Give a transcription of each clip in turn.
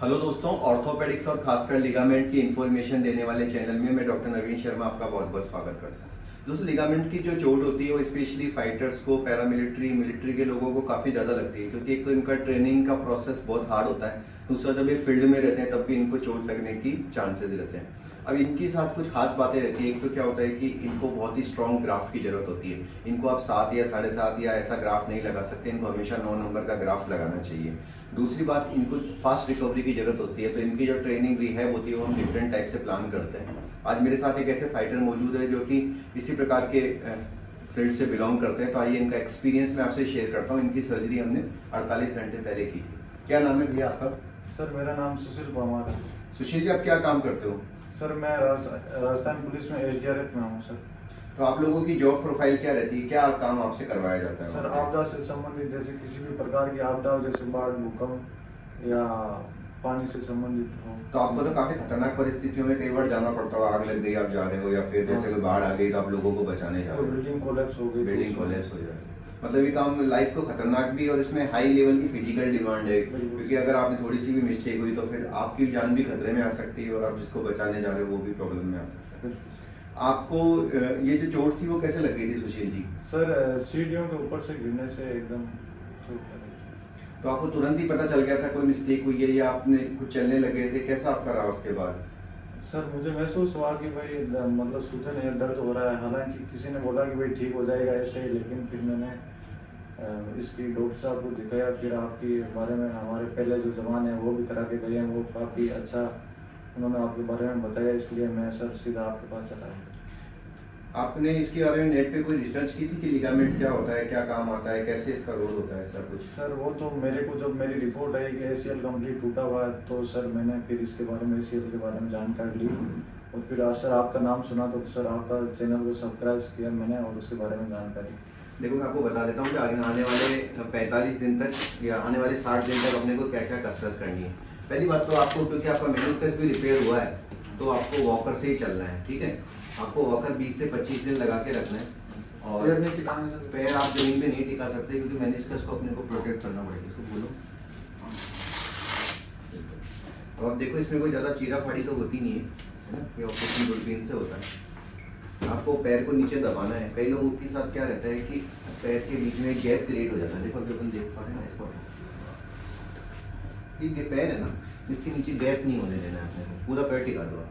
Hello दोस्तों, orthopaedics और खासकर लिगामेंट की इन्फॉर्मेशन देने वाले चैनल में मैं डॉक्टर नवीन शर्मा आपका बहुत बहुत स्वागत करता हूं। दोस्तों, लिगामेंट की जो चोट होती है वो स्पेशली फाइटर्स को, पैरामिलिट्री, मिलिट्री के लोगों को काफ़ी ज़्यादा लगती है, क्योंकि एक तो इनका ट्रेनिंग का प्रोसेस बहुत हार्ड होता है। दूसरा, जब ये फील्ड में रहते हैं तब भी इनको चोट लगने की चांसेस रहते हैं। अब इनके साथ कुछ खास बातें रहती है। एक तो क्या होता है कि इनको बहुत ही स्ट्रॉन्ग ग्राफ्ट की जरूरत होती है। इनको आप 7 या 7.5 या ऐसा ग्राफ नहीं लगा सकते, इनको हमेशा 9 नंबर का ग्राफ लगाना चाहिए। दूसरी बात, इनको फास्ट रिकवरी की जरूरत होती है, तो इनकी जो ट्रेनिंग रिहैब होती है वो हम डिफरेंट टाइप से प्लान करते हैं। आज मेरे साथ एक ऐसे फाइटर मौजूद है जो कि इसी प्रकार के फील्ड से बिलोंग करते हैं। तो आइए इनका एक्सपीरियंस मैं आपसे शेयर करता हूँ। इनकी सर्जरी हमने 48 घंटे पहले की थी। क्या नाम है भैया आपका? सर, मेरा नाम सुशील परमार है। सुशील जी, आप क्या काम करते हो? सर, मैं राजस्थान पुलिस में एसडीआरएफ में हूँ। सर, तो आप लोगों की जॉब प्रोफाइल क्या रहती है? क्या काम आपसे करवाया जाता है? सर आपदा से संबंधित जैसे किसी भी प्रकार की आपदा हो, जैसे बाढ़, भूकंप या पानी से संबंधित हो। तो आपको तो काफी खतरनाक परिस्थितियों में कई बार जाना पड़ता हो। आग लग गई, आप जा रहे हो, या फिर जैसे कोई बाढ़ आ गई तो आप लोगों को बचाने जा रहे हो, बिल्डिंग कोलैप्स हो गई, बिल्डिंग कोलैप्स हो जाए। मतलब ये काम लाइफ को खतरनाक भी, और इसमें हाई लेवल की फिजिकल डिमांड है, क्योंकि अगर आपने थोड़ी सी भी मिस्टेक हुई तो फिर आपकी जान भी खतरे में आ सकती है, और आप जिसको बचाने जा रहे हो वो भी प्रॉब्लम में आ सकता है। आपको ये जो चोट थी वो कैसे लग गई थी सुशील जी? सर, सीढ़ियों के ऊपर से गिरने से एकदम चोट लगी। तो आपको तुरंत ही पता चल गया था कोई मिस्टेक हुई है, या आपने कुछ चलने लगे थे? कैसा आपका रहा उसके बाद? सर, मुझे महसूस हुआ कि भाई मतलब सूजन है, दर्द हो रहा है। हालांकि किसी ने बोला कि भाई ठीक हो जाएगा ऐसे ही, लेकिन फिर मैंने इसकी डॉक्टर साहब को दिखाया। फिर आपके बारे में, हमारे पहले जो जवान है वो भी करा के गए हैं, वो काफ़ी अच्छा उन्होंने आपके बारे में बताया, इसलिए मैं सर सीधा आपके पास चला आया। आपने इसके बारे में नेट पे कोई रिसर्च की थी कि लिगामेंट क्या होता है, क्या काम आता है, कैसे इसका रोल होता है, सब कुछ? सर, वो तो मेरे को जब मेरी रिपोर्ट आई कि ACL कंप्लीट टूटा हुआ है, तो सर मैंने फिर इसके बारे में, ACL के बारे में जानकारी ली। और फिर आज सर आपका नाम सुना तो सर आपका चैनल को सब्सक्राइब किया मैंने, और उसके बारे में जानकारी। देखो, मैं आपको बता देता हूँ कि आने वाले 45 दिन तक या आने वाले 60 दिन तक अपने को क्या क्या कसरत करनी है। पहली बात तो आपको, क्योंकि आपका मेनिस्कस भी रिपेयर हुआ है, तो आपको वॉकर से ही चलना है, ठीक है? आपको वॉकर 20 से 25 दिन लगा के रखना है। और पैर नहीं टिकाने से, पैर आप जमीन पे नहीं टिका सकते, क्योंकि मेनिस्कस को अपने को प्रोटेक्ट करना पड़ेगा। इसको बोलो। अब आप देखो, इसमें कोई ज़्यादा चीरा फाड़ी तो होती नहीं है ना, ये ऑपरेशन दूरबीन से होता है। आपको पैर को नीचे दबाना है। कई लोगों के साथ क्या रहता है कि पैर के बीच में एक गैप क्रिएट हो जाता है। देखो, अभी अपन देख पा रहे हैं ना इसको, ये पैर है ना, इसके नीचे गैप नहीं होने देना है अपने को, पूरा पैर टिका दो आप।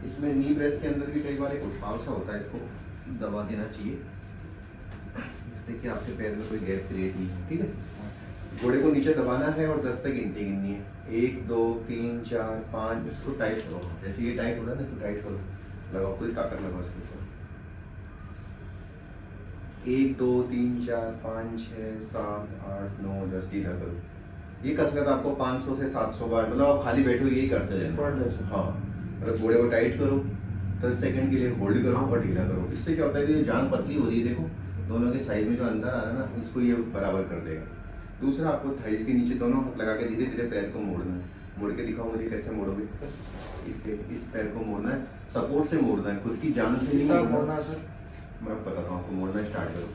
इसमें नी ब्रेस्ट के अंदर भी कई बार एक उछाल सा होता है, इसको दबा देना चाहिए, जिससे कि आपके पैर में कोई गैप क्रिएट नहीं हो, ठीक है? घोड़े को नीचे दबाना है और 10 तक गिनती गिननी है। 1 2 3 4 5। इसको टाइट करो, जैसे ये टाइट हो रहा है ना, इसको टाइट करो, लगाओ, पूरी ताकत लगाओ इसके ऊपर। 1 2 3 4 5 6 7 8 9 10 ढीला करो। ये कसरत आपको 500 से 700 बार, मतलब आप खाली बैठे हो यही करते रहना। हाँ, मतलब घोड़े को टाइट करो, 10 सेकंड के लिए होल्ड करो और ढीला करो। इससे क्या होता है कि जान पतली हो रही है, देखो दोनों के साइज में जो अंतर आ रहा है ना, इसको ये बराबर कर देगा। दूसरा, आपको थाइस के नीचे दोनों हाथ लगा के धीरे धीरे पैर को मोड़ना है। मोड़ के दिखाओ मुझे, कैसे मोड़ोगे? इस पैर को मोड़ना है, सपोर्ट से मोड़ना है, खुद की जान से नहीं मोड़ना। सर, मैं बताता हूँ आपको, मोड़ना स्टार्ट करो।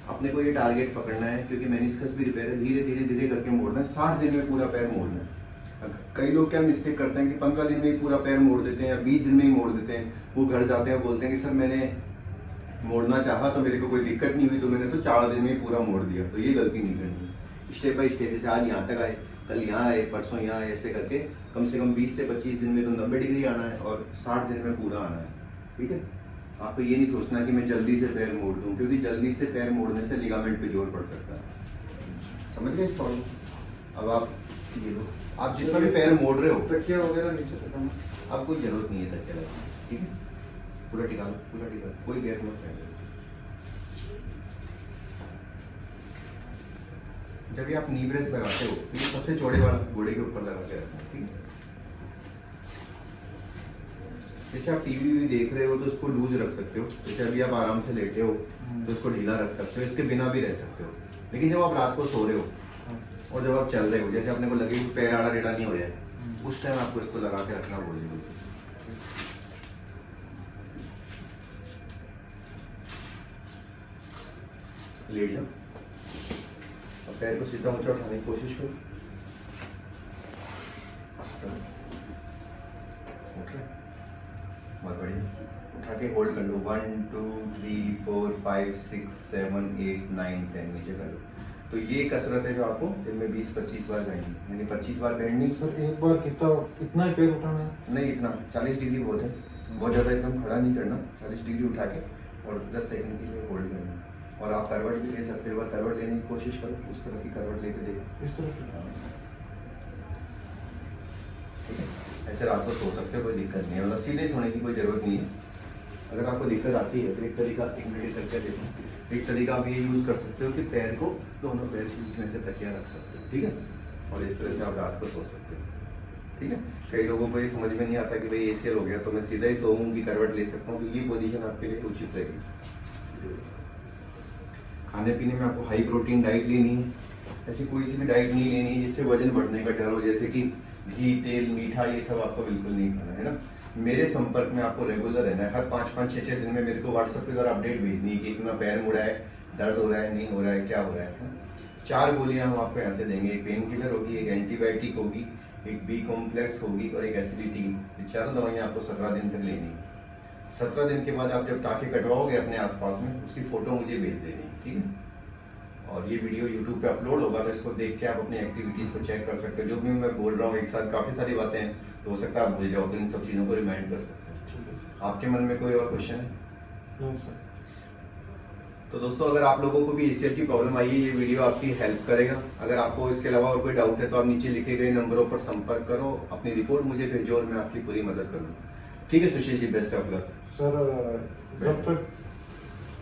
अपने को ये टारगेट पकड़ना है, क्योंकि मेनिस्कस भी रिपेयर है, धीरे धीरे धीरे करके मोड़ना है। 60 दिन में पूरा पैर मोड़ना है। कई लोग क्या मिस्टेक करते हैं कि 15 दिन में ही पूरा पैर मोड़ देते हैं, या 20 दिन में ही मोड़ देते हैं। वो घर जाते हैं, बोलते हैं कि सर मैंने मोड़ना चाहा तो मेरे को कोई दिक्कत नहीं हुई, तो मैंने तो 4 दिन में ही पूरा मोड़ दिया। तो ये गलती नहीं करनी है। स्टेप बाय स्टेप, जैसे आज यहाँ तक आए, कल यहाँ आए, परसों यहाँ आए, ऐसे करके कम से कम 20 से 25 दिन में तो 90 डिग्री आना है, और 60 दिन में पूरा आना है, ठीक है? आपको ये नहीं सोचना कि मैं जल्दी से पैर मोड़ दूं, क्योंकि जल्दी से पैर मोड़ने से लिगामेंट पे जोर पड़ सकता है। समझ गए प्रॉब्लम? अब आप ये लो, आप जितना भी पैर मोड़ रहे हो, तकिया वगैरह नीचे रखना। अब कोई जरूरत नहीं है तकिया लगाने की, ठीक है? पूरा टिका लो, पूरा टिका लो, कोई गैप मत चाहिए। जब भी आप नी ब्रेस लगाते हो तो ये सबसे चौड़े वाला घोड़े के ऊपर लगा के रखना, ठीक है? जैसे आप टीवी भी देख रहे हो तो उसको लूज रख सकते हो, जैसे अभी आप आराम से लेटे हो तो उसको ढीला रख सकते हो, इसके बिना भी रह सकते हो। लेकिन जब आप रात को सो रहे हो और जब आप चल रहे हो, जैसे अपने को लगे कि पैर आड़ा टेढ़ा नहीं हो जाए, उस टाइम आपको इसको लगा के रखना बहुत जरूरी है। लेट जाओ, पैर को सीधा ऊंचा उठाने की कोशिश करो। चलो, उठ रहे? बहुत बढ़िया। उठा के होल्ड कर लो, 1 2 3 4 5 6 7 8 9 10, नीचे कर लो। तो ये कसरत है जो आपको दिन में 20-25 बार करनी है, यानी 25 बार करनी। सर एक बार कितना इतना ही पैर उठाना है? नहीं, इतना 40 डिग्री बहुत है, बहुत ज़्यादा एकदम खड़ा नहीं करना। 40 डिग्री उठा के और 10 सेकंड के लिए होल्ड करना। और आप करवट भी ले सकते हो, करवट लेने की कोशिश करो, उस तरफ ही करवट लेके देखो, इस तरफ। ठीक है। ऐसे रात को सो सकते हो, कोई दिक्कत नहीं है, मतलब सीधे सोने की कोई ज़रूरत नहीं है। अगर आपको दिक्कत आती है तो एक तरीका, एक मिनट करके देखो, एक तरीका आप ये यूज़ कर सकते हो कि पैर को, दोनों पैर के बीच में से तकिया रख सकते हो, ठीक है, और इस तरह से आप रात को सो सकते हो, ठीक है। कई लोगों को ये समझ में नहीं आता कि भाई ACL हो गया तो मैं सीधा ही सोऊं कि करवट ले सकता हूँ, तो ये पोजीशन आपके लिए उचित रहेगी। खाने पीने में आपको हाई प्रोटीन डाइट लेनी है, ऐसी कोई सी भी डाइट नहीं लेनी है जिससे वजन बढ़ने का डर हो, जैसे कि घी, तेल, मीठा, ये सब आपको बिल्कुल नहीं खाना है ना। मेरे संपर्क में आपको रेगुलर रहना है, हर 5-5 6-6 दिन में मेरे को व्हाट्सएप पे द्वारा अपडेट भेजनी है कि इतना पैर मुड़ा है, दर्द हो रहा है, नहीं हो रहा है, क्या हो रहा है। 4 गोलियां हम आपको यहाँ से देंगे, एक पेन किलर होगी, एक एंटीबायोटिक होगी, एक बी कॉम्प्लेक्स होगी और एक एसिडिटी। ये चारों दवाइयाँ आपको 17 दिन तक लेनी है। 17 दिन के बाद आप जब टाँके कटवाओगे अपने आसपास में, उसकी फ़ोटो मुझे भेज देनी है, ठीक है। और ये वीडियो YouTube पे अपलोड होगा तो इसको देख के आप अपनी एक्टिविटीज़ को चेक कर सकते हो। जो भी मैं बोल रहा हूँ एक साथ काफ़ी सारी बातें हैं, तो हो सकता है आप भूल जाओ, तो इन सब चीज़ों को रिमाइंड कर सकते हो। ठीक है सर। आपके मन में कोई और क्वेश्चन है? नहीं सर। तो दोस्तों, अगर आप लोगों को भी ACL की प्रॉब्लम आई है, ये वीडियो आपकी हेल्प करेगा। अगर आपको इसके अलावा और कोई डाउट है तो आप नीचे लिखे गए नंबरों पर संपर्क करो, अपनी रिपोर्ट मुझे भेजो और मैं आपकी पूरी मदद करूँगा। ठीक है Sushil ji, best of luck. Sir जब तक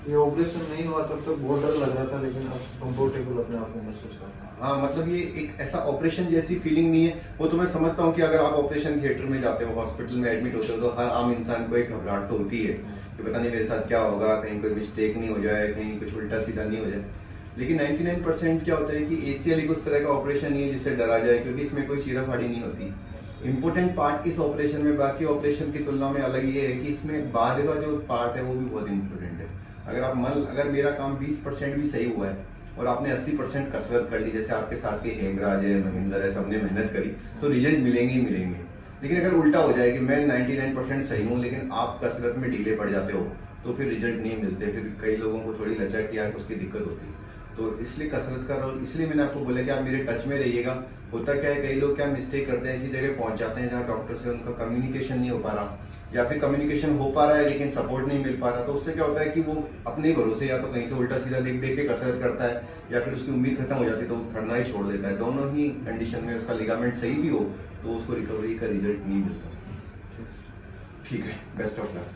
ये ऑपरेशन नहीं हुआ तब तक बहुत डर लग रहा था, लेकिन अब कंफर्टेबल अपने आप को महसूस कर रहा हूँ। हाँ, मतलब ये एक ऐसा ऑपरेशन जैसी फीलिंग नहीं है। वो तो मैं समझता हूँ कि अगर आप ऑपरेशन थिएटर में जाते हो, हॉस्पिटल में एडमिट होते हो, तो हर आम इंसान को एक घबराहट तो होती है कि पता नहीं मेरे साथ क्या होगा, कहीं कोई मिस्टेक नहीं हो जाए, कहीं कुछ उल्टा सीधा नहीं हो जाए। लेकिन 99% क्या होता है कि ACL एक उस तरह का ऑपरेशन नहीं है जिससे डरा जाए, क्योंकि इसमें कोई चीराफाड़ी नहीं होती। इंपॉर्टेंट पार्ट इस ऑपरेशन में बाकी ऑपरेशन की तुलना में अलग ये है कि इसमें बाद का जो पार्ट है वो भी बहुत इंपॉर्टेंट है। अगर मेरा काम 20% भी सही हुआ है और आपने 80% कसरत कर ली, जैसे आपके साथ के हेमराज है, महेंद्र है, सबने मेहनत करी, तो रिजल्ट मिलेंगे ही मिलेंगे। लेकिन अगर उल्टा हो जाए कि मैं 99% सही हूँ लेकिन आप कसरत में ढीले पड़ जाते हो, तो फिर रिजल्ट नहीं मिलते। फिर कई लोगों को थोड़ी लचक या उसकी दिक्कत होती है। तो इसलिए कसरत का रोल, इसलिए मैंने आपको बोला कि आप मेरे टच में रहिएगा। होता क्या है, कई लोग क्या मिस्टेक करते हैं, ऐसी जगह पहुंच जाते हैं जहाँ डॉक्टर से उनका कम्युनिकेशन नहीं हो पा रहा, या फिर कम्युनिकेशन हो पा रहा है लेकिन सपोर्ट नहीं मिल पा रहा। तो उससे क्या होता है कि वो अपने भरोसे या तो कहीं से उल्टा सीधा देख देख के कसरत करता है, या फिर उसकी उम्मीद खत्म हो जाती है तो वो करना ही छोड़ देता है। दोनों ही कंडीशन में उसका लिगामेंट सही भी हो तो उसको रिकवरी का रिजल्ट नहीं मिलता। ठीक है, बेस्ट ऑफ लक।